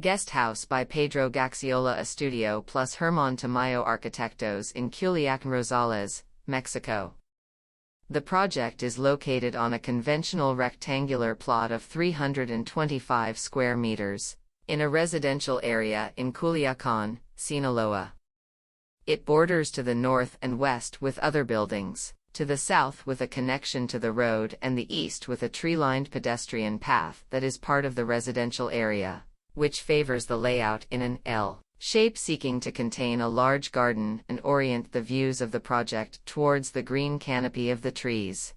Guest House by Pedro Gaxiola Estudio plus Hermann Tamayo Arquitectos in CULIACÁN Rosales, Mexico. The project is located on a conventional rectangular plot of 325 square meters, in a residential area in Culiacán, Sinaloa. It borders to the north and west with other buildings, to the south with a connection to the road and the east with a tree-lined pedestrian path that is part of the residential area, which favors the layout in an L shape seeking to contain a large garden and orient the views of the project towards the green canopy of the trees.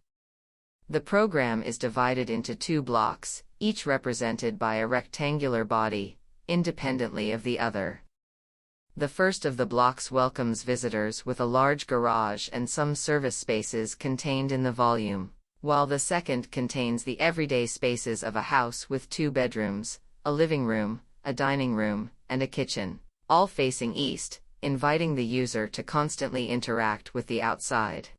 The program is divided into 2 blocks, each represented by a rectangular body, independently of the other. The first of the blocks welcomes visitors with a large garage and some service spaces contained in the volume, while the second contains the everyday spaces of a house with 2 bedrooms, a living room, a dining room, and a kitchen, all facing east, inviting the user to constantly interact with the outside.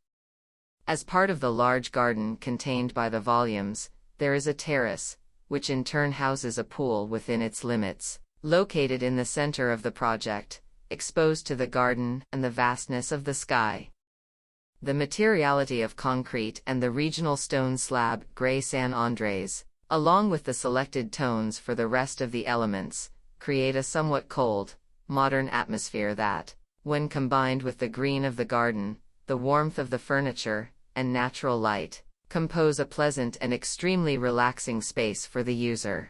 As part of the large garden contained by the volumes, there is a terrace, which in turn houses a pool within its limits, located in the center of the project, exposed to the garden and the vastness of the sky. The materiality of concrete and the regional stone slab Grey San Andres, along with the selected tones for the rest of the elements, create a somewhat cold, modern atmosphere that, when combined with the green of the garden, the warmth of the furniture, and natural light, compose a pleasant and extremely relaxing space for the user.